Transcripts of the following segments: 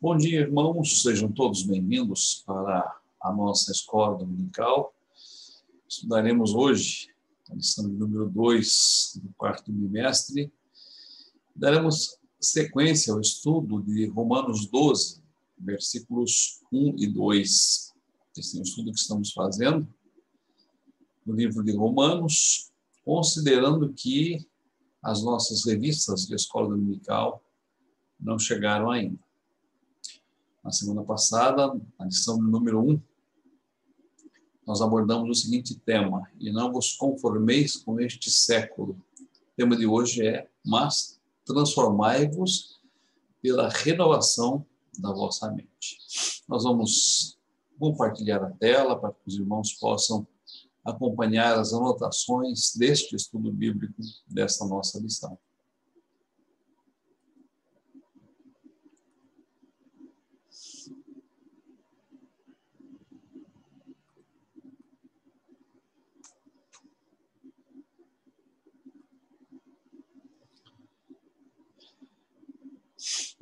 Bom dia, irmãos. Sejam todos bem-vindos para a nossa escola dominical. Estudaremos hoje a lição número 2 do quarto bimestre. Daremos sequência ao estudo de Romanos 12, versículos 1 e 2. Esse é o estudo que estamos fazendo no livro de Romanos, considerando que as nossas revistas de escola dominical não chegaram ainda. Na semana passada, na lição número 1, nós abordamos o seguinte tema: e não vos conformeis com este século. O tema de hoje é: mas transformai-vos pela renovação da vossa mente. Nós vamos compartilhar a tela para que os irmãos possam acompanhar as anotações deste estudo bíblico, desta nossa lição.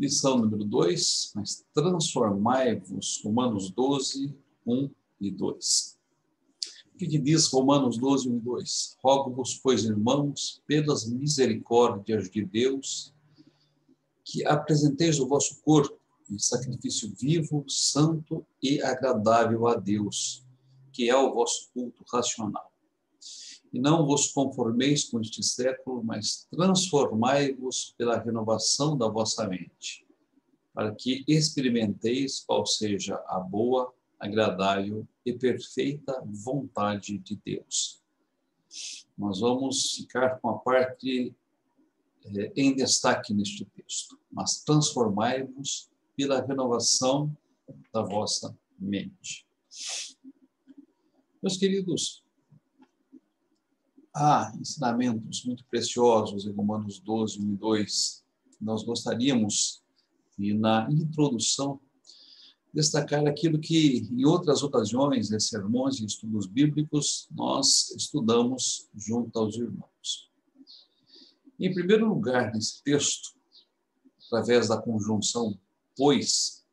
Lição número 2, mas transformai-vos, Romanos 12, 1 e 2. O que diz Romanos 12, 1 e 2? Rogo-vos, pois, irmãos, pelas misericórdias de Deus, que apresenteis o vosso corpo em sacrifício vivo, santo e agradável a Deus, que é o vosso culto racional. E não vos conformeis com este século, mas transformai-vos pela renovação da vossa mente, para que experimenteis qual seja a boa, agradável e perfeita vontade de Deus. Nós vamos ficar com a parte em destaque neste texto. Mas transformai-vos pela renovação da vossa mente. Meus queridos, há ensinamentos muito preciosos em Romanos 12, 1 e 2. Nós gostaríamos de, na introdução, destacar aquilo que, em outras ocasiões, em sermões e estudos bíblicos, nós estudamos junto aos irmãos. Em primeiro lugar, nesse texto, através da conjunção pois,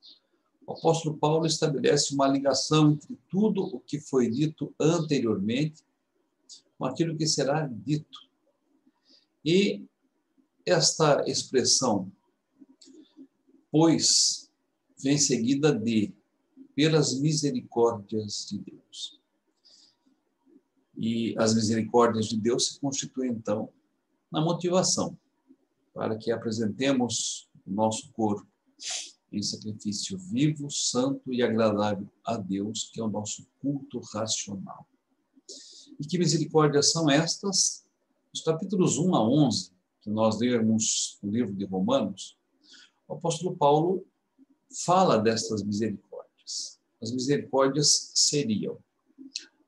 o apóstolo Paulo estabelece uma ligação entre tudo o que foi dito anteriormente com aquilo que será dito. E esta expressão, pois, vem seguida de pelas misericórdias de Deus. E as misericórdias de Deus se constituem, então, na motivação para que apresentemos o nosso corpo em sacrifício vivo, santo e agradável a Deus, que é o nosso culto racional. E que misericórdias são estas? Os capítulos 1 a 11, que nós lemos no livro de Romanos, o apóstolo Paulo fala destas misericórdias. As misericórdias seriam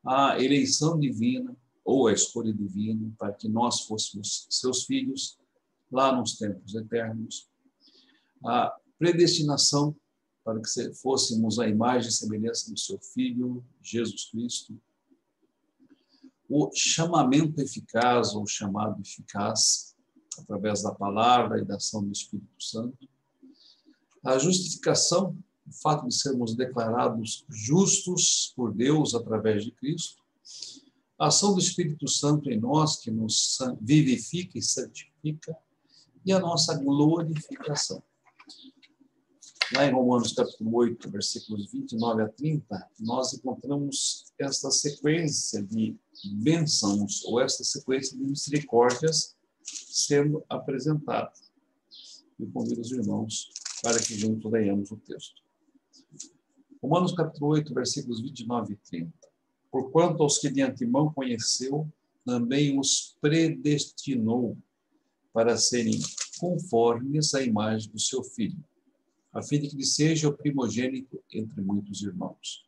a eleição divina ou a escolha divina para que nós fôssemos seus filhos lá nos tempos eternos, a predestinação para que fôssemos a imagem e semelhança do seu Filho, Jesus Cristo, o chamamento eficaz ou chamado eficaz, através da palavra e da ação do Espírito Santo, a justificação, o fato de sermos declarados justos por Deus através de Cristo, a ação do Espírito Santo em nós, que nos vivifica e santifica, e a nossa glorificação. Lá em Romanos capítulo 8, versículos 29 a 30, nós encontramos esta sequência de bênçãos, ou esta sequência de misericórdias sendo apresentada. Eu convido os irmãos para que juntos leiamos o texto. Romanos capítulo 8, versículos 29 e 30. Porquanto aos que de antemão conheceu, também os predestinou para serem conformes à imagem do seu Filho, a fim de que ele seja o primogênito entre muitos irmãos.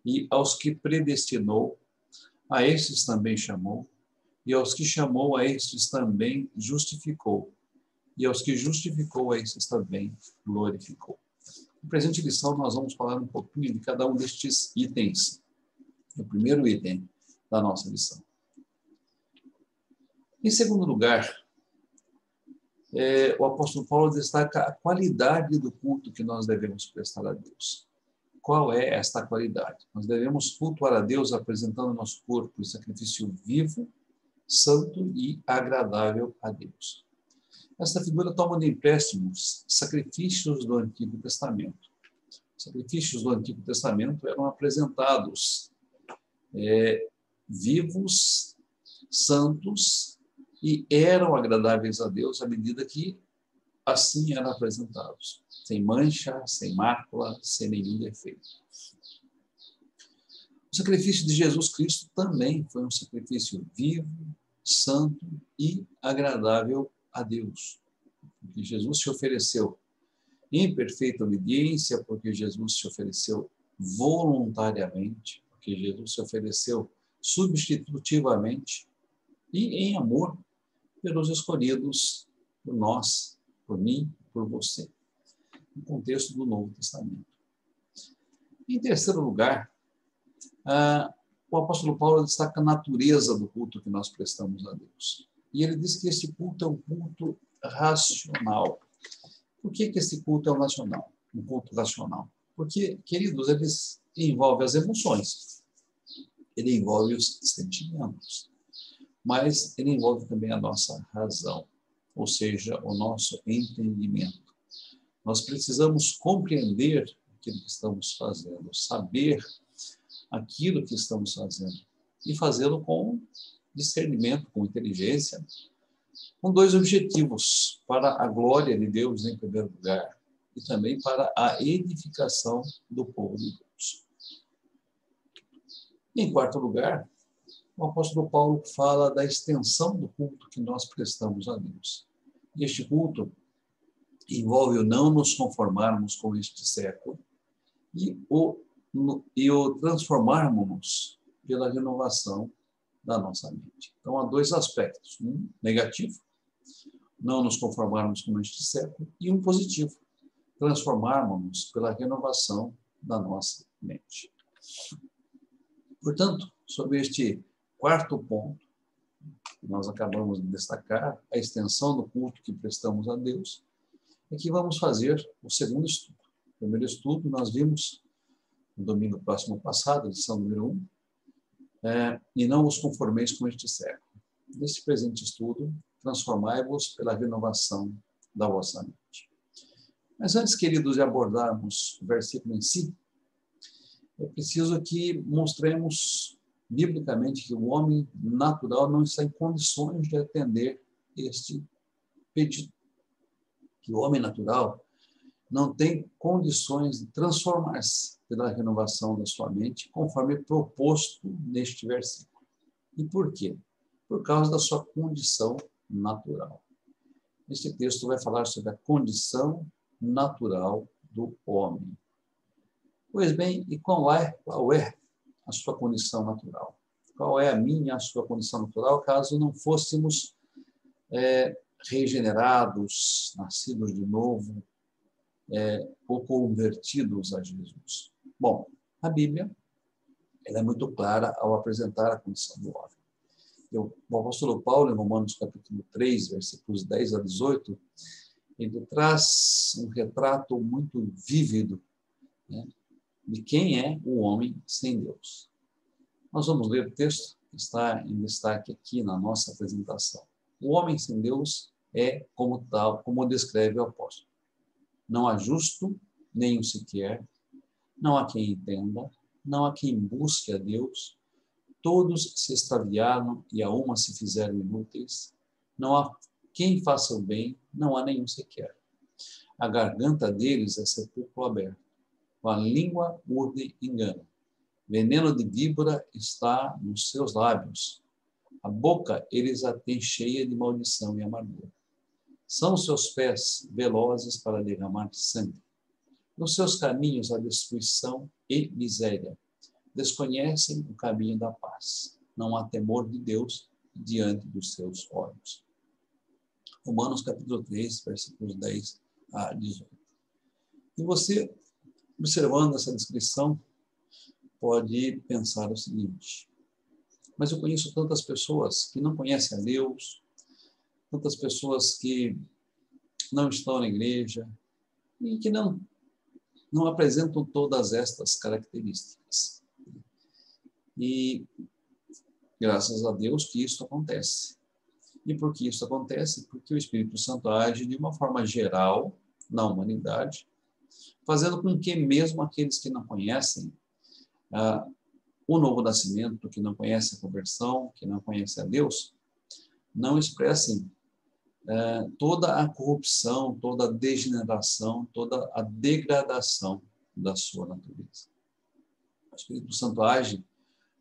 E aos que predestinou, a estes também chamou, e aos que chamou, a estes também justificou, e aos que justificou, a estes também glorificou. Na presente lição, nós vamos falar um pouquinho de cada um destes itens. O primeiro item da nossa lição. Em segundo lugar, o apóstolo Paulo destaca a qualidade do culto que nós devemos prestar a Deus. Qual é esta qualidade? Nós devemos cultuar a Deus apresentando nosso corpo em sacrifício vivo, santo e agradável a Deus. Esta figura toma de empréstimos sacrifícios do Antigo Testamento. Os sacrifícios do Antigo Testamento eram apresentados vivos, santos, e eram agradáveis a Deus à medida que assim eram apresentados, sem mancha, sem mácula, sem nenhum defeito. O sacrifício de Jesus Cristo também foi um sacrifício vivo, santo e agradável a Deus, porque Jesus se ofereceu em perfeita obediência, porque Jesus se ofereceu voluntariamente, porque Jesus se ofereceu substitutivamente e em amor pelos escolhidos, por nós, por mim, por você, no contexto do Novo Testamento. Em terceiro lugar, o apóstolo Paulo destaca a natureza do culto que nós prestamos a Deus. E ele diz que esse culto é um culto racional. Por que esse culto é um culto racional? Porque, queridos, ele envolve as emoções, ele envolve os sentimentos, mas ele envolve também a nossa razão, ou seja, o nosso entendimento. Nós precisamos compreender aquilo que estamos fazendo, saber aquilo que estamos fazendo e fazê-lo com discernimento, com inteligência, com dois objetivos: para a glória de Deus em primeiro lugar e também para a edificação do povo de Deus. Em quarto lugar, o apóstolo Paulo fala da extensão do culto que nós prestamos a Deus. E este culto envolve o não nos conformarmos com este século e o transformarmos-nos pela renovação da nossa mente. Então, há dois aspectos: um negativo, não nos conformarmos com este século, e um positivo, transformarmos-nos pela renovação da nossa mente. Portanto, sobre este quarto ponto, que nós acabamos de destacar, a extensão do culto que prestamos a Deus, é que vamos fazer o segundo estudo. O primeiro estudo nós vimos no domingo próximo passado, lição número 1, e não os conformeis com este século. Neste presente estudo, transformai-vos pela renovação da vossa mente. Mas antes, queridos, de abordarmos o versículo em si, é preciso que mostremos biblicamente que o homem natural não está em condições de atender este pedido. Que o homem natural não tem condições de transformar-se pela renovação da sua mente, conforme proposto neste versículo. E por quê? Por causa da sua condição natural. Este texto vai falar sobre a condição natural do homem. Pois bem, e qual é a sua condição natural? Qual é a sua condição natural, caso não fôssemos regenerados, nascidos de novo, ou convertidos a Jesus? Bom, a Bíblia ela é muito clara ao apresentar a condição do homem. O apóstolo Paulo, em Romanos capítulo 3, versículos 10 a 18, ele traz um retrato muito vívido, né, de quem é o homem sem Deus. Nós vamos ler o texto que está em destaque aqui na nossa apresentação. O homem sem Deus é como tal, como descreve o apóstolo. Não há justo, nenhum sequer, não há quem entenda, não há quem busque a Deus, todos se extraviaram e a uma se fizeram inúteis, não há quem faça o bem, não há nenhum sequer. A garganta deles é sepulcro aberto, com a língua urde engano. Veneno de víbora está nos seus lábios. A boca eles a têm cheia de maldição e amargura. São seus pés velozes para derramar sangue. Nos seus caminhos a destruição e miséria. Desconhecem o caminho da paz. Não há temor de Deus diante dos seus olhos. Romanos capítulo 3, versículos 10 a 18. E você, observando essa descrição, pode pensar o seguinte: mas eu conheço tantas pessoas que não conhecem a Deus, tantas pessoas que não estão na igreja e que não apresentam todas estas características. E graças a Deus que isso acontece. E por que isso acontece? Porque o Espírito Santo age de uma forma geral na humanidade, fazendo com que mesmo aqueles que não conhecem o novo nascimento, que não conhecem a conversão, que não conhecem a Deus, não expressem toda a corrupção, toda a degeneração, toda a degradação da sua natureza. O Espírito Santo age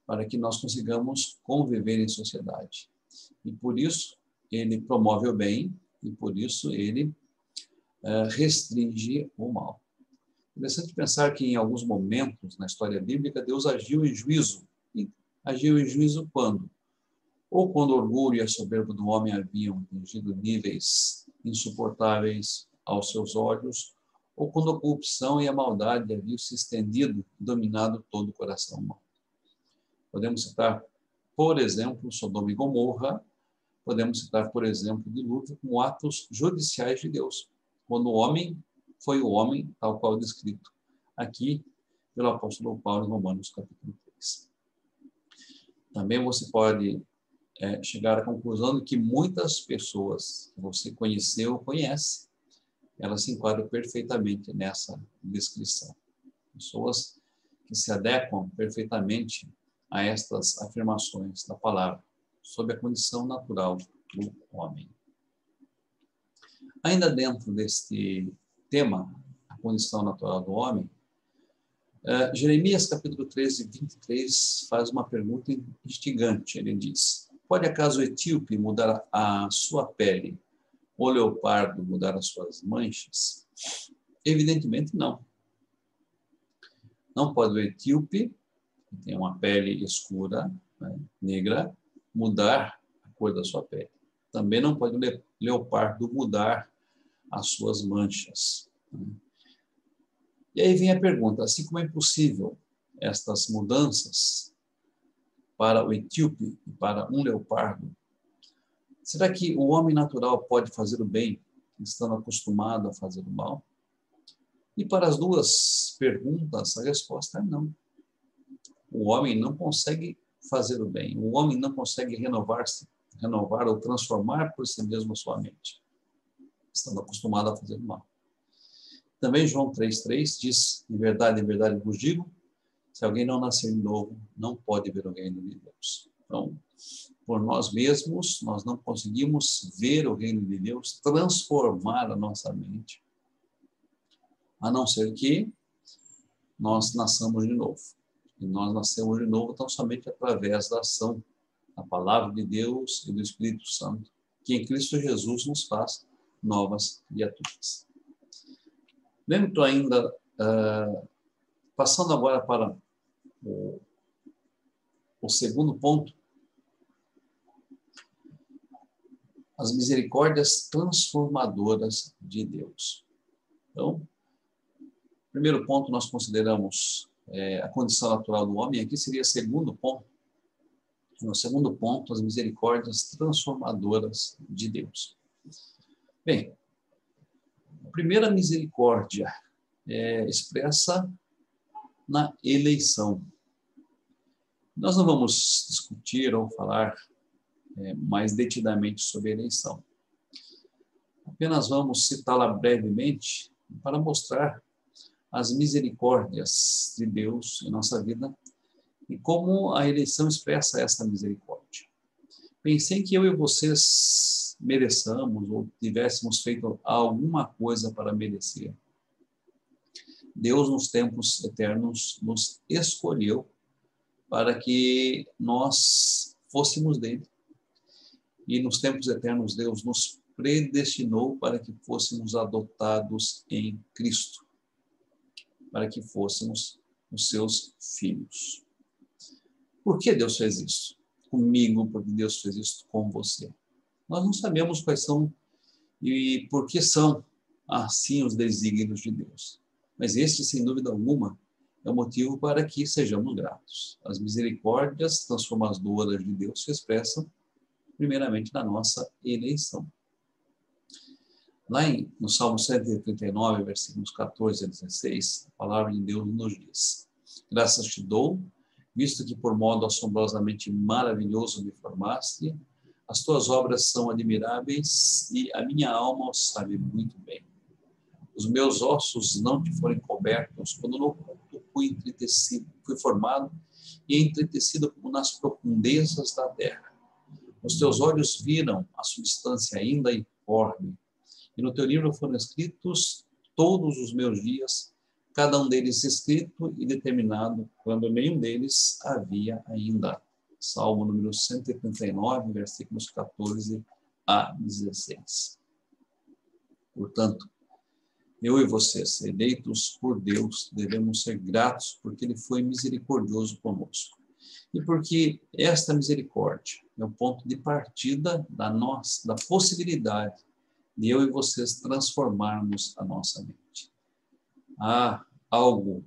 para que nós consigamos conviver em sociedade. E por isso ele promove o bem e por isso ele restringe o mal. Interessante pensar que em alguns momentos na história bíblica Deus agiu em juízo. E agiu em juízo quando? Ou quando o orgulho e a soberba do homem haviam atingido níveis insuportáveis aos seus olhos, ou quando a corrupção e a maldade haviam se estendido e dominado todo o coração humano. Podemos citar, por exemplo, Sodoma e Gomorra, podemos citar, por exemplo, o dilúvio como atos judiciais de Deus, quando o homem foi o homem, tal qual descrito aqui pelo apóstolo Paulo em Romanos capítulo 3. Também você pode chegar à conclusão de que muitas pessoas que você conheceu ou conhece, elas se enquadram perfeitamente nessa descrição. Pessoas que se adequam perfeitamente a estas afirmações da palavra, sob a condição natural do homem. Ainda dentro deste tema, a condição natural do homem, Jeremias capítulo 13, 23 faz uma pergunta instigante. Ele diz: pode acaso o etíope mudar a sua pele, ou o leopardo mudar as suas manchas? Evidentemente não. Não pode o etíope, que tem uma pele escura, né, negra, mudar a cor da sua pele. Também não pode o leopardo mudar as suas manchas. Né? E aí vem a pergunta, assim como é impossível estas mudanças para o etíope e para um leopardo, será que o homem natural pode fazer o bem, estando acostumado a fazer o mal? E para as duas perguntas, a resposta é não. O homem não consegue fazer o bem, o homem não consegue renovar ou transformar por si mesmo a sua mente, estando acostumado a fazer o mal. Também João 3,3 diz: em verdade vos digo, se alguém não nascer de novo, não pode ver o reino de Deus. Então, por nós mesmos, nós não conseguimos ver o reino de Deus, transformar a nossa mente, a não ser que nós nasçamos de novo. E nós nascemos de novo tão somente através da ação da palavra de Deus e do Espírito Santo, que em Cristo Jesus nos faz novas criaturas. Dentro ainda, passando agora para o segundo ponto, as misericórdias transformadoras de Deus. Então, primeiro ponto nós consideramos a condição natural do homem, aqui seria o segundo ponto. No segundo ponto, as misericórdias transformadoras de Deus. Bem, a primeira misericórdia é expressa na eleição. Nós não vamos discutir ou falar mais detidamente sobre a eleição. Apenas vamos citá-la brevemente para mostrar as misericórdias de Deus em nossa vida e como a eleição expressa essa misericórdia. Pensei que eu e vocês mereçamos ou tivéssemos feito alguma coisa para merecer. Deus, nos tempos eternos, nos escolheu para que nós fôssemos dele. E nos tempos eternos, Deus nos predestinou para que fôssemos adotados em Cristo, para que fôssemos os seus filhos. Por que Deus fez isso comigo? Porque Deus fez isso com você. Nós não sabemos quais são e por que são assim os desígnios de Deus. Mas este, sem dúvida alguma, é o motivo para que sejamos gratos. As misericórdias transformadoras de Deus se expressam primeiramente na nossa eleição. No Salmo 139, versículos 14 a 16, a palavra de Deus nos diz: graças te dou, visto que por modo assombrosamente maravilhoso me formaste, as tuas obras são admiráveis e a minha alma o sabe muito bem. Os meus ossos não te foram cobertos quando no oculto fui formado e entretecido como nas profundezas da terra. Os teus olhos viram a substância ainda informe, e no teu livro foram escritos todos os meus dias, cada um deles escrito e determinado, quando nenhum deles havia ainda. Salmo número 139, versículos 14 a 16. Portanto, eu e vocês, eleitos por Deus, devemos ser gratos porque Ele foi misericordioso conosco. E porque esta misericórdia é o ponto de partida da possibilidade de eu e vocês transformarmos a nossa mente. Há algo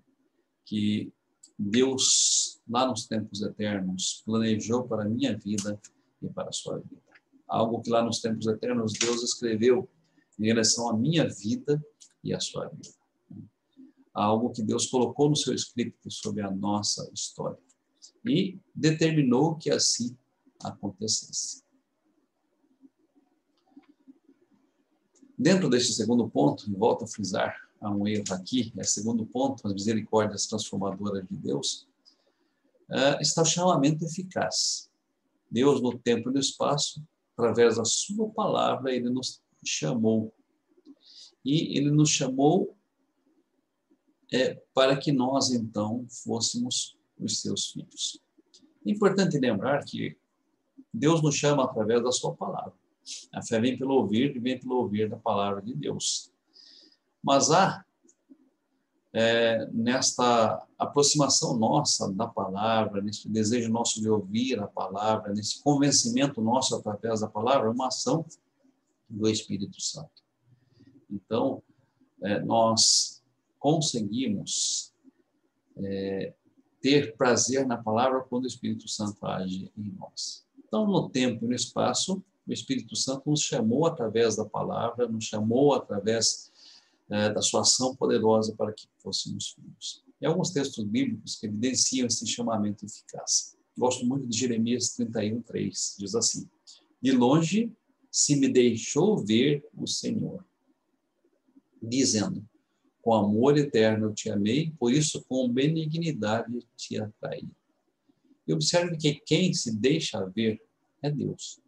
que Deus, lá nos tempos eternos, planejou para a minha vida e para a sua vida. Algo que lá nos tempos eternos Deus escreveu em relação à minha vida e à sua vida. Algo que Deus colocou no seu script sobre a nossa história e determinou que assim acontecesse. Dentro deste segundo ponto, e volto a frisar, há um erro aqui, é o segundo ponto, as misericórdias transformadoras de Deus, está o chamamento eficaz. Deus, no tempo e no espaço, através da sua palavra, Ele nos chamou. E Ele nos chamou para que nós, então, fôssemos os seus filhos. É importante lembrar que Deus nos chama através da sua palavra. A fé vem pelo ouvir e vem pelo ouvir da palavra de Deus. Mas há, nesta aproximação nossa da palavra, nesse desejo nosso de ouvir a palavra, nesse convencimento nosso através da palavra, uma ação do Espírito Santo. Então, nós conseguimos ter prazer na palavra quando o Espírito Santo age em nós. Então, no tempo e no espaço, o Espírito Santo nos chamou através da palavra, nos chamou através da sua ação poderosa para que fôssemos filhos. E alguns textos bíblicos que evidenciam esse chamamento eficaz. Gosto muito de Jeremias 31:3, diz assim: de longe se me deixou ver o Senhor, dizendo: com amor eterno eu te amei, por isso com benignidade te atraí. E observe que quem se deixa ver é Deus.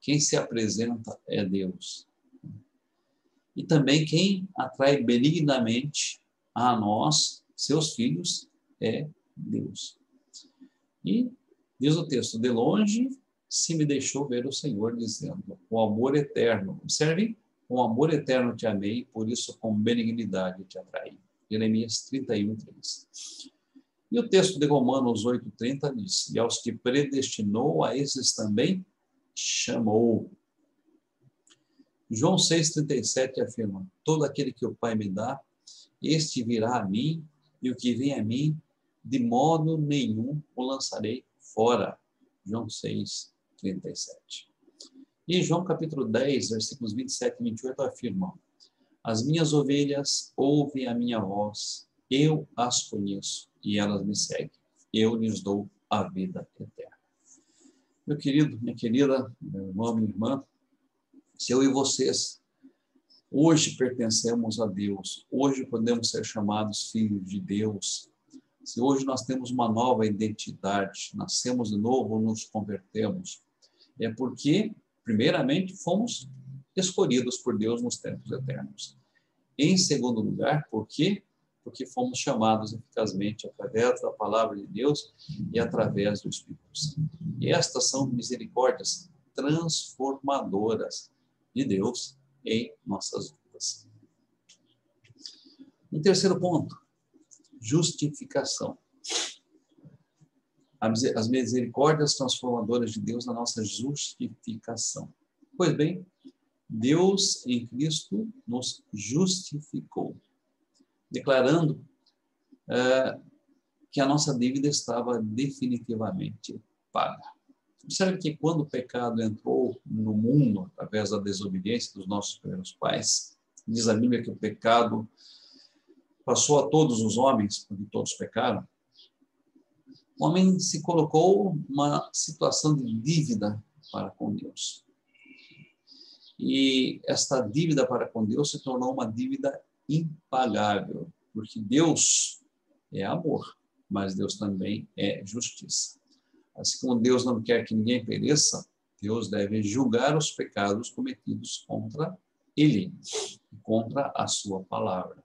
Quem se apresenta é Deus. E também quem atrai benignamente a nós, seus filhos, é Deus. E diz o texto: de longe se me deixou ver o Senhor, dizendo: com amor eterno. Observe, com amor eterno te amei, por isso com benignidade te atraí. Jeremias 31:3. E o texto de Romanos 8:30 diz: e aos que predestinou, a esses também chamou. João 6:37 afirma: todo aquele que o Pai me dá, este virá a mim, e o que vem a mim, de modo nenhum o lançarei fora. João 6:37. E João capítulo 10, versículos 27 e 28 afirmam: as minhas ovelhas ouvem a minha voz, eu as conheço e elas me seguem. Eu lhes dou a vida eterna. Meu querido, minha querida, meu irmão, minha irmã, se eu e vocês hoje pertencemos a Deus, hoje podemos ser chamados filhos de Deus, se hoje nós temos uma nova identidade, nascemos de novo, nos convertemos, é porque, primeiramente, fomos escolhidos por Deus nos tempos eternos. Em segundo lugar, por quê? Porque fomos chamados eficazmente através da palavra de Deus e através do Espírito Santo. E estas são misericórdias transformadoras de Deus em nossas vidas. Um terceiro ponto: justificação. As misericórdias transformadoras de Deus na nossa justificação. Pois bem, Deus em Cristo nos justificou, declarando que a nossa dívida estava definitivamente paga. Observe que quando o pecado entrou no mundo, através da desobediência dos nossos primeiros pais, diz a Bíblia que o pecado passou a todos os homens, porque todos pecaram. O homem se colocou numa situação de dívida para com Deus. E esta dívida para com Deus se tornou uma dívida impagável, porque Deus é amor, mas Deus também é justiça. Assim como Deus não quer que ninguém pereça, Deus deve julgar os pecados cometidos contra Ele, contra a sua palavra.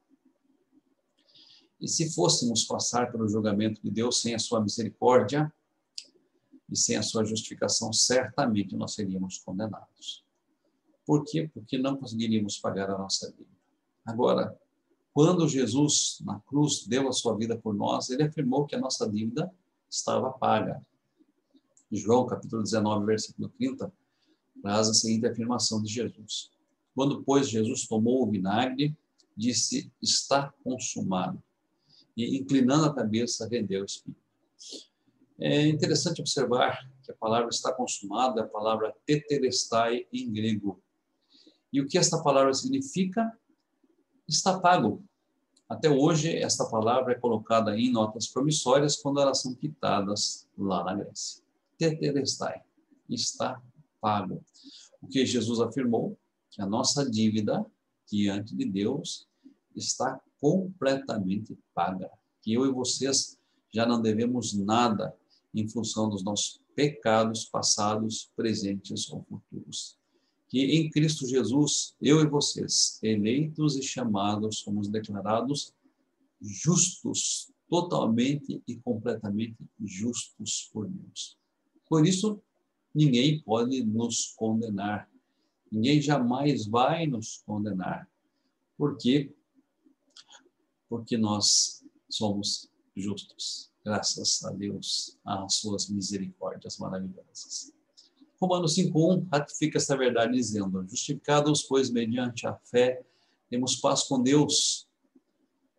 E se fôssemos passar pelo julgamento de Deus sem a sua misericórdia e sem a sua justificação, certamente nós seríamos condenados. Por quê? Porque não conseguiríamos pagar a nossa dívida. Agora, quando Jesus, na cruz, deu a sua vida por nós, ele afirmou que a nossa dívida estava paga. João, capítulo 19, versículo 30, traz a seguinte afirmação de Jesus. Quando, pois, Jesus tomou o vinagre, disse, está consumado. E, inclinando a cabeça, rendeu o espírito. É interessante observar que a palavra está consumada é a palavra tetelestai em grego. E o que esta palavra significa? Está pago. Até hoje, esta palavra é colocada em notas promissórias quando elas são quitadas lá na Grécia. Tetelestai, está pago. O que Jesus afirmou? Que a nossa dívida diante de Deus está completamente paga. Que eu e vocês já não devemos nada em função dos nossos pecados passados, presentes ou futuros. Que em Cristo Jesus, eu e vocês, eleitos e chamados, somos declarados justos, totalmente e completamente justos por Deus. Por isso, ninguém pode nos condenar. Ninguém jamais vai nos condenar. Por quê? Porque nós somos justos. Graças a Deus, às suas misericórdias maravilhosas. Romanos 5:1 ratifica esta verdade dizendo, justificados, pois, mediante a fé, temos paz com Deus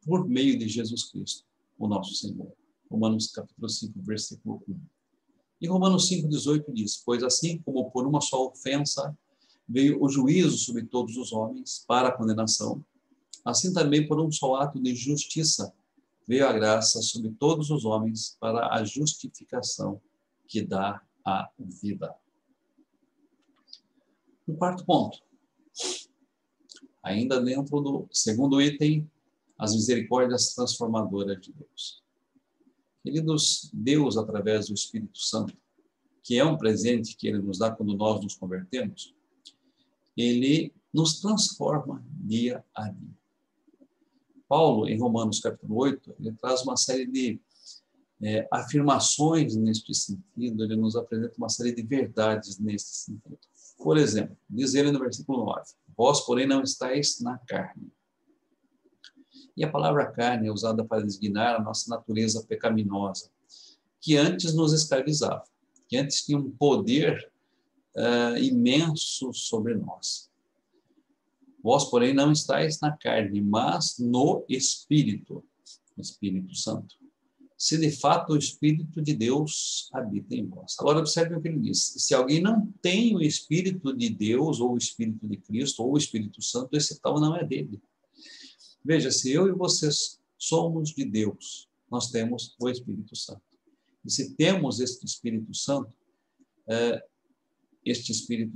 por meio de Jesus Cristo, o nosso Senhor. Romanos capítulo 5, versículo 1. E Romanos 5:18 diz, pois assim como por uma só ofensa veio o juízo sobre todos os homens para a condenação, assim também por um só ato de justiça veio a graça sobre todos os homens para a justificação que dá a vida. Um quarto ponto, ainda dentro do segundo item, as misericórdias transformadoras de Deus. Queridos, Deus, através do Espírito Santo, que é um presente que Ele nos dá quando nós nos convertemos, Ele nos transforma dia a dia. Paulo, em Romanos capítulo 8, ele traz uma série de afirmações neste sentido, ele nos apresenta uma série de verdades neste sentido. Por exemplo, diz ele no versículo 9, vós, porém, não estáis na carne. E a palavra carne é usada para designar a nossa natureza pecaminosa, que antes nos escravizava, que antes tinha um poder imenso sobre nós. Vós, porém, não estáis na carne, mas no Espírito, Espírito Santo. Se de fato o Espírito de Deus habita em vós. Agora observe o que ele diz. Se alguém não tem o Espírito de Deus, ou o Espírito de Cristo, ou o Espírito Santo, esse tal não é dele. Veja, se eu e vocês somos de Deus, nós temos o Espírito Santo. E se temos este Espírito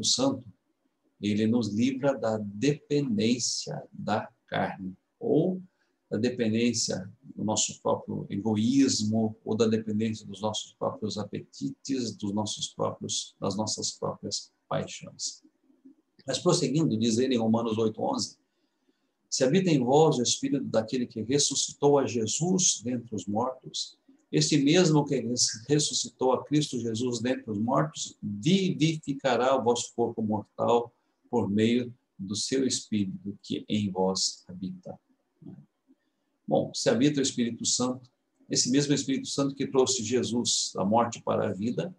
Santo, ele nos livra da dependência da carne, ou da dependência do nosso próprio egoísmo, ou da dependência dos nossos próprios apetites, das nossas próprias paixões. Mas prosseguindo, diz ele em Romanos 8:11, se habita em vós o Espírito daquele que ressuscitou a Jesus dentre os mortos, este mesmo que ressuscitou a Cristo Jesus dentre os mortos, vivificará o vosso corpo mortal por meio do seu Espírito que em vós habita. Bom, se habita o Espírito Santo, esse mesmo Espírito Santo que trouxe Jesus da morte para a vida,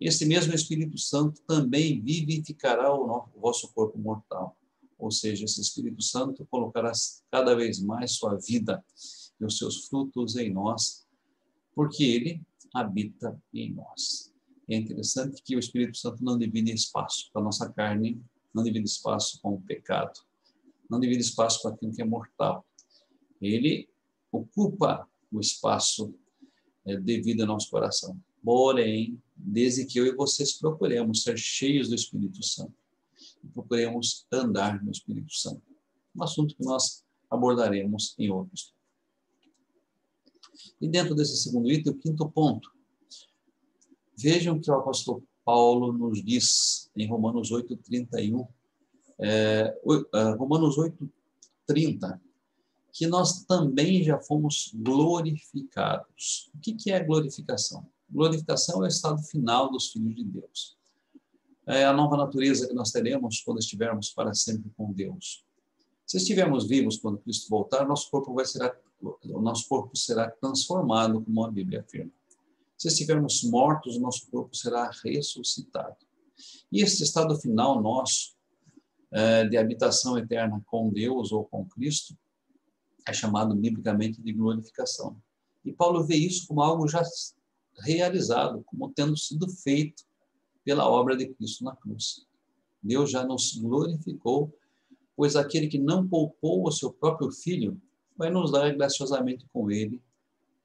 esse mesmo Espírito Santo também vivificará o vosso corpo mortal. Ou seja, esse Espírito Santo colocará cada vez mais sua vida e os seus frutos em nós, porque ele habita em nós. É interessante que o Espírito Santo não divide espaço para a nossa carne, não divide espaço com o pecado, não divide espaço para aquilo que é mortal. Ele ocupa o espaço devido ao nosso coração. Porém, desde que eu e vocês procuremos ser cheios do Espírito Santo, e procuremos andar no Espírito Santo. Um assunto que nós abordaremos em outros. E dentro desse segundo item, o quinto ponto. Vejam que o apóstolo Paulo nos diz em Romanos 8:31, Romanos 8:30, que nós também já fomos glorificados. O que é glorificação? Glorificação é o estado final dos filhos de Deus. É a nova natureza que nós teremos quando estivermos para sempre com Deus. Se estivermos vivos quando Cristo voltar, o nosso corpo será transformado, como a Bíblia afirma. Se estivermos mortos, o nosso corpo será ressuscitado. E esse estado final nosso, de habitação eterna com Deus ou com Cristo, é chamado biblicamente de glorificação. E Paulo vê isso como algo já realizado, como tendo sido feito pela obra de Cristo na cruz. Deus já nos glorificou, pois aquele que não poupou o seu próprio Filho vai nos dar graciosamente com ele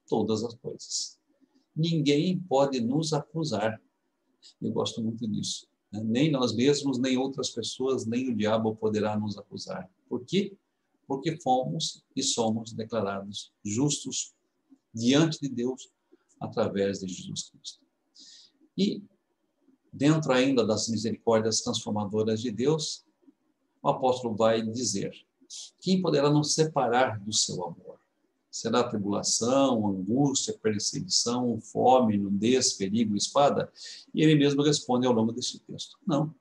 todas as coisas. Ninguém pode nos acusar. Eu gosto muito disso. Nem nós mesmos, nem outras pessoas, nem o diabo poderá nos acusar. Por quê? Porque fomos e somos declarados justos diante de Deus através de Jesus Cristo. E, dentro ainda das misericórdias transformadoras de Deus, o apóstolo vai dizer: quem poderá nos separar do seu amor? Será tribulação, angústia, perseguição, fome, nudez, perigo, espada? E ele mesmo responde ao longo deste texto: não,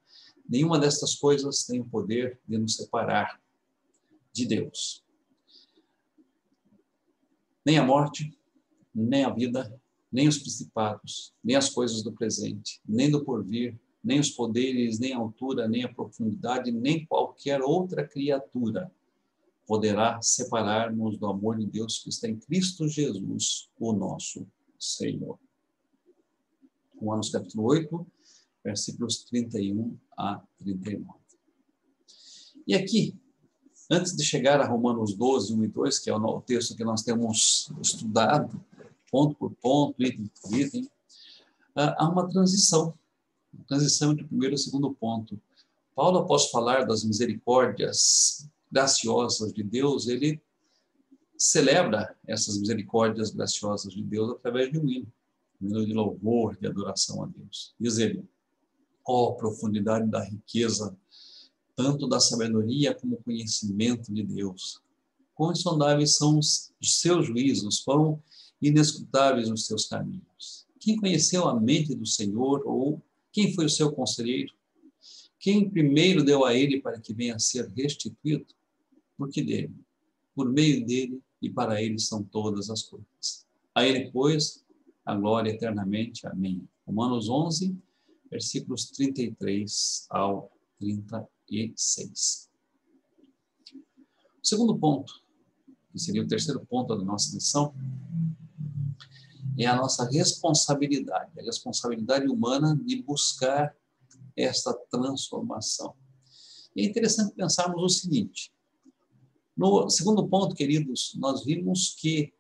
nenhuma destas coisas tem o poder de nos separar de Deus. Nem a morte, nem a vida, nem os principados, nem as coisas do presente, nem do porvir, nem os poderes, nem a altura, nem a profundidade, nem qualquer outra criatura poderá separar-nos do amor de Deus que está em Cristo Jesus, o nosso Senhor. Romanos capítulo 8, versículos 31 a 39. E aqui, antes de chegar a Romanos 12, 1 e 2, que é o texto que nós temos estudado, ponto por ponto, item por item, há uma transição entre o primeiro e o segundo ponto. Paulo, após falar das misericórdias graciosas de Deus, ele celebra essas misericórdias graciosas de Deus através de um hino de louvor, de adoração a Deus. Diz ele: ó profundidade da riqueza, tanto da sabedoria como do conhecimento de Deus. Quão insondáveis são os seus juízos, quão inescrutáveis os seus caminhos. Quem conheceu a mente do Senhor, ou quem foi o seu conselheiro? Quem primeiro deu a ele para que venha a ser restituído? Porque dele, por meio dele e para ele são todas as coisas. A ele, pois, a glória eternamente. Amém. Romanos 11, versículos 33 ao 36. O segundo ponto, que seria o terceiro ponto da nossa lição, é a nossa responsabilidade, a responsabilidade humana de buscar esta transformação. E é interessante pensarmos o seguinte: no segundo ponto, queridos, nós vimos que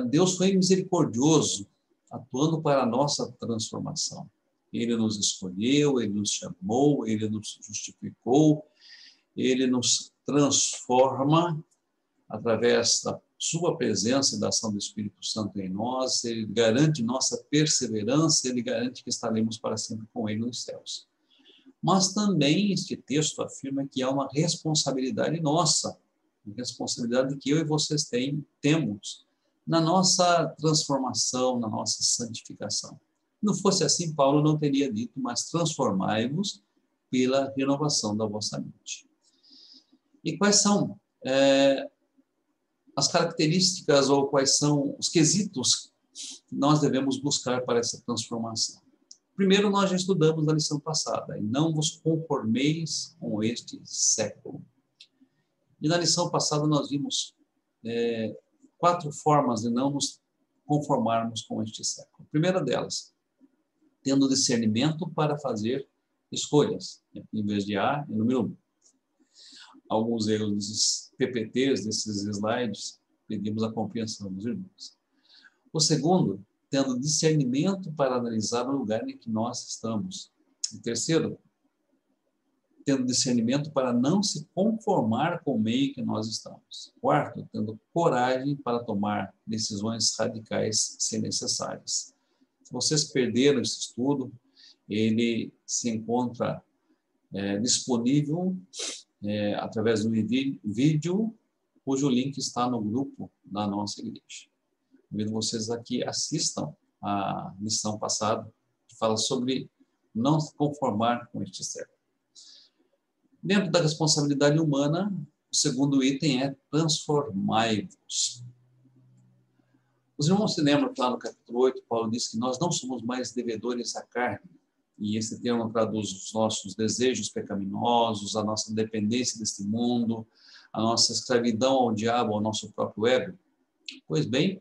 Deus foi misericordioso, atuando para a nossa transformação. Ele nos escolheu, Ele nos chamou, Ele nos justificou, Ele nos transforma através da sua presença e da ação do Espírito Santo em nós. Ele garante nossa perseverança, Ele garante que estaremos para sempre com Ele nos céus. Mas também este texto afirma que há uma responsabilidade nossa, uma responsabilidade que eu e vocês temos na nossa transformação, na nossa santificação. Se não fosse assim, Paulo não teria dito: mas transformai-vos pela renovação da vossa mente. E quais são as características ou quais são os quesitos que nós devemos buscar para essa transformação? Primeiro, nós já estudamos na lição passada: e não vos conformeis com este século. E na lição passada nós vimos 4 formas de não nos conformarmos com este século. A primeira delas, tendo discernimento para fazer escolhas. Em vez de A, é número 1. Alguns erros desses PPTs, desses slides, pedimos a compreensão dos irmãos. O segundo, tendo discernimento para analisar o lugar em que nós estamos. O terceiro, tendo discernimento para não se conformar com o meio que nós estamos. Quarto, tendo coragem para tomar decisões radicais se necessárias. Se vocês perderam esse estudo, ele se encontra disponível através do vídeo, cujo link está no grupo da nossa igreja. Convido vocês aqui assistam a lição passada, que fala sobre não se conformar com este século. Dentro da responsabilidade humana, o segundo item é transformai-vos. Os irmãos se lembram que lá no capítulo 8, Paulo diz que nós não somos mais devedores à carne, e esse termo traduz os nossos desejos pecaminosos, a nossa dependência deste mundo, a nossa escravidão ao diabo, ao nosso próprio ego. Pois bem,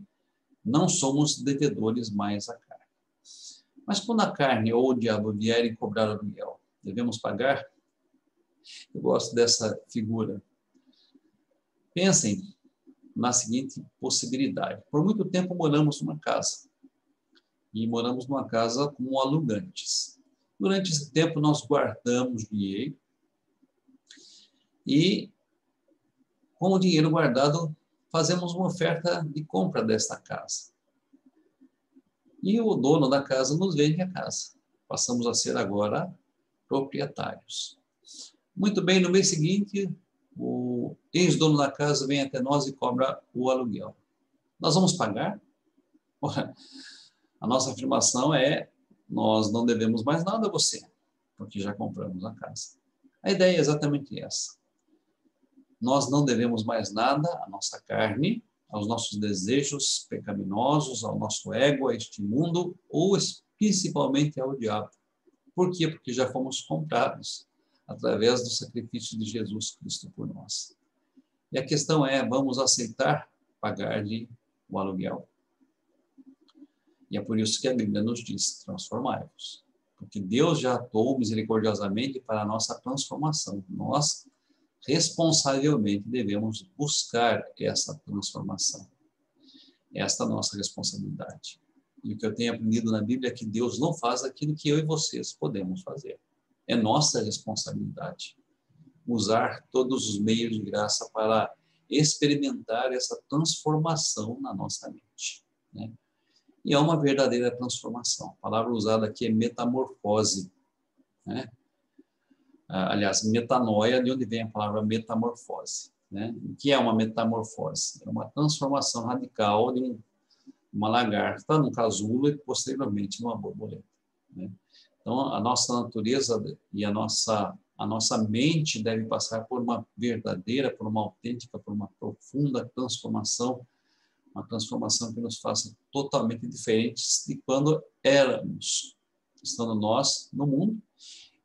não somos devedores mais à carne. Mas quando a carne ou o diabo vierem cobrar aluguel, devemos pagar? Eu gosto dessa figura. Pensem na seguinte possibilidade. Por muito tempo moramos numa casa. E moramos numa casa como alugantes. Durante esse tempo nós guardamos dinheiro. E com o dinheiro guardado fazemos uma oferta de compra desta casa. E o dono da casa nos vende a casa. Passamos a ser agora proprietários. Muito bem, no mês seguinte, o ex-dono da casa vem até nós e cobra o aluguel. Nós vamos pagar? Ora, a nossa afirmação é: nós não devemos mais nada a você, porque já compramos a casa. A ideia é exatamente essa. Nós não devemos mais nada à nossa carne, aos nossos desejos pecaminosos, ao nosso ego, a este mundo, ou principalmente ao diabo. Por quê? Porque já fomos comprados através do sacrifício de Jesus Cristo por nós. E a questão é, vamos aceitar pagar-lhe o aluguel? E é por isso que a Bíblia nos diz, transformai-vos. Porque Deus já atuou misericordiosamente para a nossa transformação. Nós, responsavelmente, devemos buscar essa transformação. Esta é a nossa responsabilidade. E o que eu tenho aprendido na Bíblia é que Deus não faz aquilo que eu e vocês podemos fazer. É nossa responsabilidade usar todos os meios de graça para experimentar essa transformação na nossa mente, né? E é uma verdadeira transformação. A palavra usada aqui é metamorfose, né? Aliás, metanoia, de onde vem a palavra metamorfose, né? O que é uma metamorfose? É uma transformação radical de uma lagarta num casulo e posteriormente numa borboleta, né? Então, a nossa natureza e a nossa mente deve passar por uma verdadeira, por uma autêntica, por uma profunda transformação, uma transformação que nos faça totalmente diferentes de quando éramos, estando nós no mundo,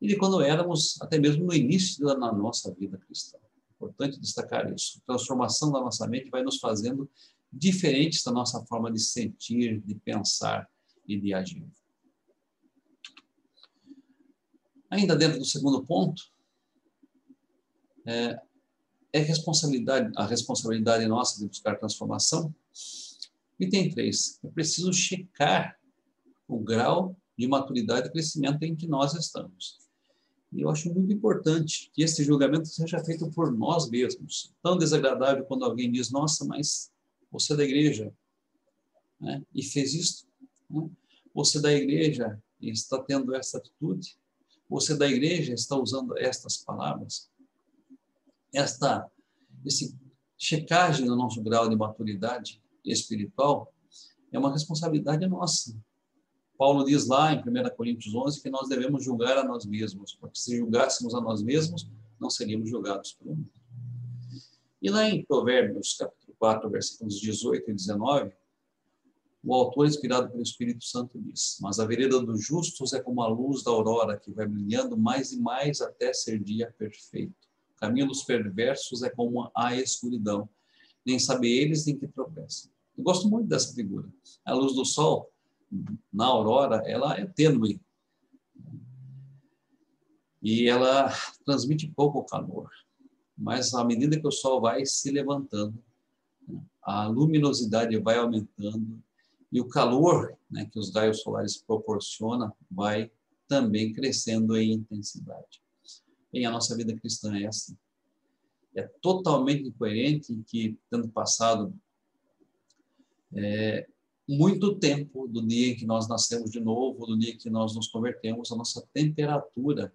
e de quando éramos até mesmo no início da nossa vida cristã. É importante destacar isso. A transformação da nossa mente vai nos fazendo diferentes da nossa forma de sentir, de pensar e de agir. Ainda dentro do segundo ponto, a responsabilidade nossa de buscar transformação. Item 3, é preciso checar o grau de maturidade e crescimento em que nós estamos. E eu acho muito importante que esse julgamento seja feito por nós mesmos. Tão desagradável quando alguém diz, nossa, mas você é da igreja, né? E fez isso, né? Você é da igreja e está tendo essa atitude. Você da igreja está usando estas palavras. Essa checagem do nosso grau de maturidade espiritual é uma responsabilidade nossa. Paulo diz lá em 1 Coríntios 11 que nós devemos julgar a nós mesmos, porque se julgássemos a nós mesmos, não seríamos julgados pelo mundo. E lá em Provérbios, capítulo 4, versículos 18 e 19, o autor, inspirado pelo Espírito Santo, diz: mas a vereda dos justos é como a luz da aurora, que vai brilhando mais e mais até ser dia perfeito. O caminho dos perversos é como a escuridão, nem sabem eles nem que tropeçam. Eu gosto muito dessa figura. A luz do sol, na aurora, ela é tênue, e ela transmite pouco calor. Mas à medida que o sol vai se levantando, a luminosidade vai aumentando e o calor, né, que os raios solares proporcionam vai também crescendo em intensidade. Bem, a nossa vida cristã é assim. É totalmente incoerente que, tendo passado muito tempo do dia em que nós nascemos de novo, do dia em que nós nos convertemos, a nossa temperatura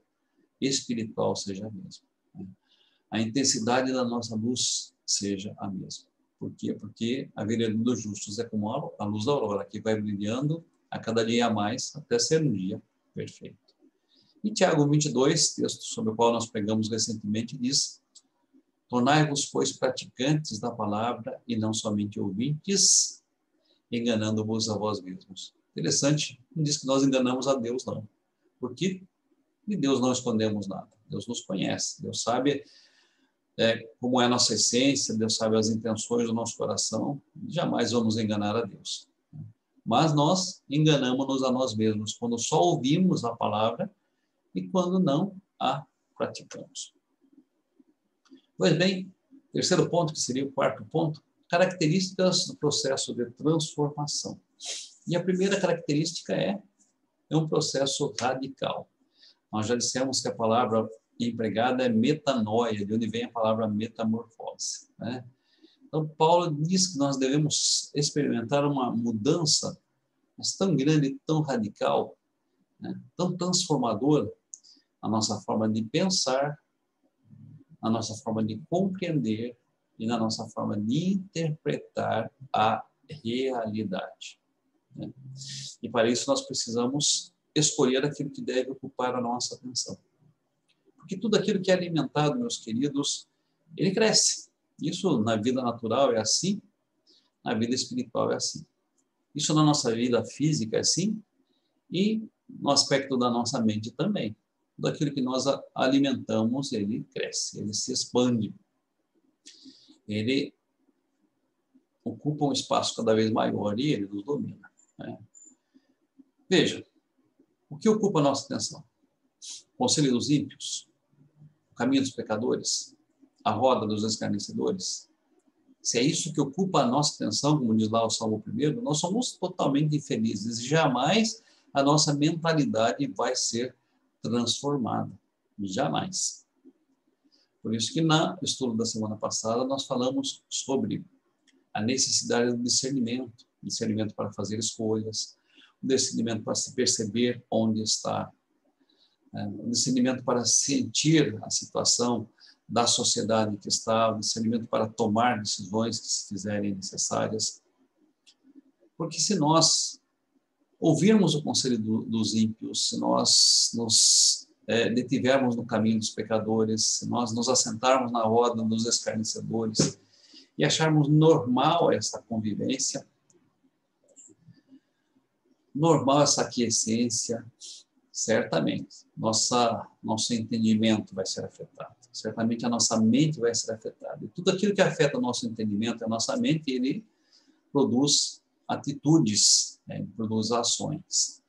espiritual seja a mesma. A intensidade da nossa luz seja a mesma. Por quê? Porque a vereda dos justos é como a luz da aurora, que vai brilhando a cada dia a mais, até ser um dia perfeito. E Tiago 22, texto sobre o qual nós pregamos recentemente, diz: tornai-vos, pois, praticantes da palavra e não somente ouvintes, enganando-vos a vós mesmos. Interessante, não diz que nós enganamos a Deus, não. Porque de Deus não escondemos nada. Deus nos conhece, Deus sabe como é a nossa essência, Deus sabe as intenções do nosso coração, jamais vamos enganar a Deus. Mas nós enganamos-nos a nós mesmos quando só ouvimos a palavra e quando não a praticamos. Pois bem, terceiro ponto, que seria o quarto ponto, características do processo de transformação. E a primeira característica é um processo radical. Nós já dissemos que a palavra empregada é metanoia, de onde vem a palavra metamorfose, né? Então, Paulo diz que nós devemos experimentar uma mudança, mas tão grande, tão radical, né? Tão transformadora, a nossa forma de pensar, a nossa forma de compreender e na nossa forma de interpretar a realidade, né? E para isso nós precisamos escolher aquilo que deve ocupar a nossa atenção. Porque tudo aquilo que é alimentado, meus queridos, ele cresce. Isso na vida natural é assim, na vida espiritual é assim. Isso na nossa vida física é assim e no aspecto da nossa mente também. Tudo aquilo que nós alimentamos, ele cresce, ele se expande. Ele ocupa um espaço cada vez maior e ele nos domina, né? Veja, o que ocupa a nossa atenção? O conselho dos ímpios, o caminho dos pecadores, a roda dos escarnecedores. Se é isso que ocupa a nossa atenção, como diz lá o Salmo 1, nós somos totalmente infelizes e jamais a nossa mentalidade vai ser transformada. Jamais. Por isso que no estudo da semana passada nós falamos sobre a necessidade do discernimento, discernimento para fazer escolhas, o discernimento para se perceber onde está, o discernimento para sentir a situação da sociedade que está, o discernimento para tomar decisões que se fizerem necessárias. Porque se nós ouvirmos o conselho dos ímpios, se nós nos detivermos no caminho dos pecadores, se nós nos assentarmos na roda dos escarnecedores e acharmos normal essa convivência, normal essa aquiescência, certamente nosso entendimento vai ser afetado. Certamente a nossa mente vai ser afetada. E tudo aquilo que afeta o nosso entendimento, a nossa mente, ele produz atitudes, né? Ele produz ações.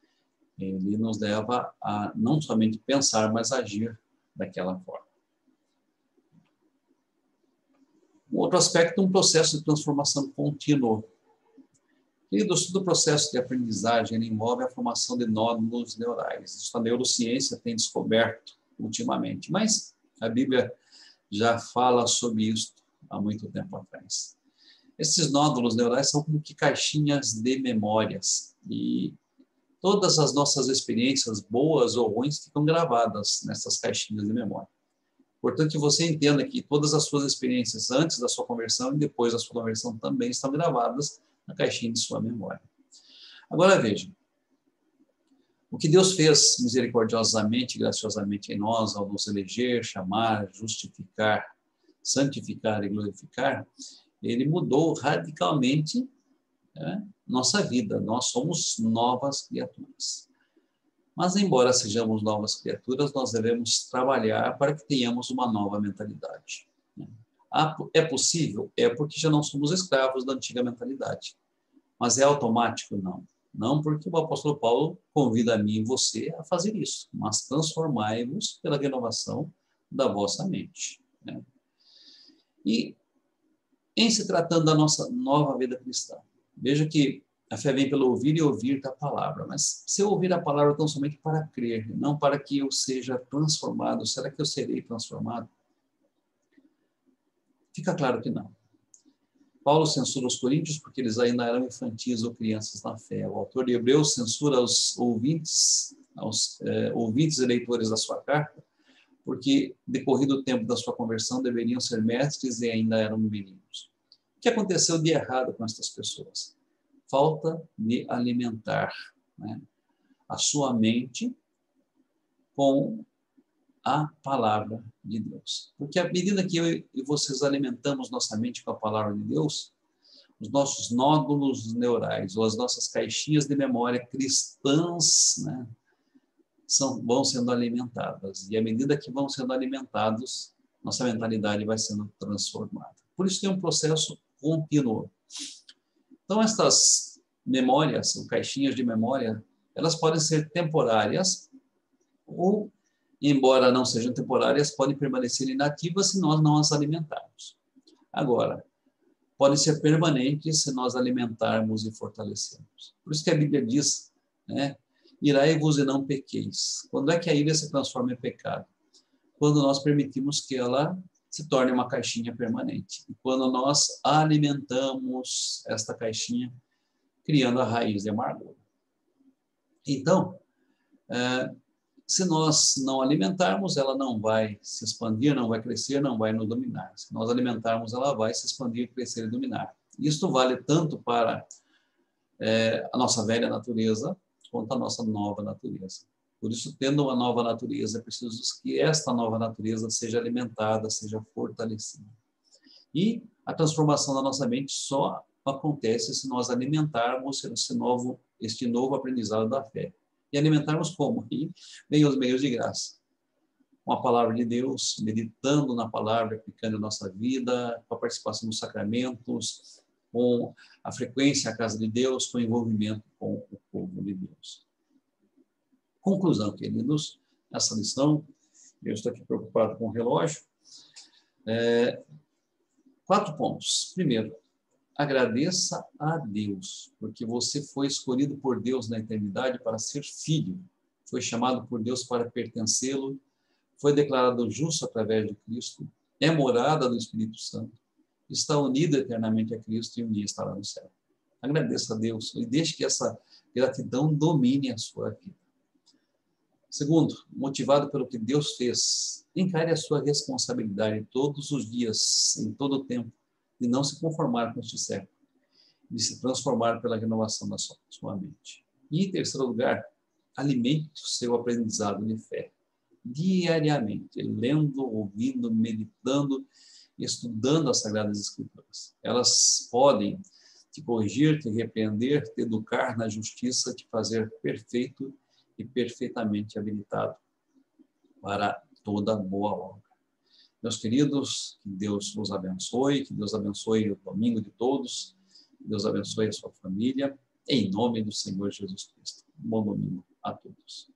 Ele nos leva a não somente pensar, mas agir daquela forma. Um outro aspecto é um processo de transformação contínuo. Queridos, todo o processo de aprendizagem envolve a formação de nódulos neurais. Isso a neurociência tem descoberto ultimamente, mas a Bíblia já fala sobre isso há muito tempo atrás. Esses nódulos neurais são como que caixinhas de memórias e todas as nossas experiências, boas ou ruins, ficam gravadas nessas caixinhas de memória. Portanto, que você entenda que todas as suas experiências antes da sua conversão e depois da sua conversão também estão gravadas na caixinha de sua memória. Agora veja, o que Deus fez misericordiosamente e graciosamente em nós, ao nos eleger, chamar, justificar, santificar e glorificar, ele mudou radicalmente, né, nossa vida. Nós somos novas criaturas. Mas, embora sejamos novas criaturas, nós devemos trabalhar para que tenhamos uma nova mentalidade. É possível? É porque já não somos escravos da antiga mentalidade. Mas é automático? Não. Não porque o apóstolo Paulo convida a mim e você a fazer isso, mas transformai-vos pela renovação da vossa mente, né? E em se tratando da nossa nova vida cristã, veja que a fé vem pelo ouvir e ouvir da palavra, mas se eu ouvir a palavra tão somente para crer, não para que eu seja transformado, será que eu serei transformado? Fica claro que não. Paulo censura os coríntios porque eles ainda eram infantis ou crianças na fé. O autor de Hebreus censura os ouvintes, ouvintes e leitores da sua carta, porque, decorrido o tempo da sua conversão, deveriam ser mestres e ainda eram meninos. O que aconteceu de errado com estas pessoas? Falta de alimentar, né, a sua mente com a palavra de Deus. Porque à medida que eu e vocês alimentamos nossa mente com a palavra de Deus, os nossos nódulos neurais, ou as nossas caixinhas de memória cristãs, né, vão sendo alimentadas. E à medida que vão sendo alimentados, nossa mentalidade vai sendo transformada. Por isso tem um processo contínuo. Então, estas memórias, ou caixinhas de memória, elas podem ser temporárias ou, embora não sejam temporárias, podem permanecer inativas se nós não as alimentarmos. Agora, podem ser permanentes se nós alimentarmos e fortalecermos. Por isso que a Bíblia diz, né, irai-vos e não pequeis. Quando é que a ira se transforma em pecado? Quando nós permitimos que ela se torne uma caixinha permanente. E quando nós alimentamos esta caixinha, criando a raiz de amargura. Então, se nós não alimentarmos, ela não vai se expandir, não vai crescer, não vai nos dominar. Se nós alimentarmos, ela vai se expandir, crescer e dominar. Isto vale tanto para a nossa velha natureza, quanto a nossa nova natureza. Por isso, tendo uma nova natureza, é preciso que esta nova natureza seja alimentada, seja fortalecida. E a transformação da nossa mente só acontece se nós alimentarmos este novo aprendizado da fé. E alimentarmos como? E vem os meios de graça. Com a palavra de Deus, meditando na palavra, aplicando em nossa vida, com a participação dos sacramentos, com a frequência à casa de Deus, com o envolvimento com o povo de Deus. Conclusão, queridos, nessa lição, eu estou aqui preocupado com o relógio. 4 pontos. Primeiro, agradeça a Deus, porque você foi escolhido por Deus na eternidade para ser filho, foi chamado por Deus para pertencê-lo, foi declarado justo através de Cristo, é morada do Espírito Santo, está unido eternamente a Cristo e um dia estará no céu. Agradeça a Deus e deixe que essa gratidão domine a sua vida. Segundo, motivado pelo que Deus fez, encare a sua responsabilidade todos os dias, em todo o tempo, de não se conformar com este século, de se transformar pela renovação da sua mente. E, em terceiro lugar, alimente o seu aprendizado de fé, diariamente, lendo, ouvindo, meditando, estudando as Sagradas Escrituras. Elas podem te corrigir, te repreender, te educar na justiça, te fazer perfeito e perfeitamente habilitado para toda boa obra. Meus queridos, que Deus nos abençoe, que Deus abençoe o domingo de todos, que Deus abençoe a sua família, em nome do Senhor Jesus Cristo. Bom domingo a todos.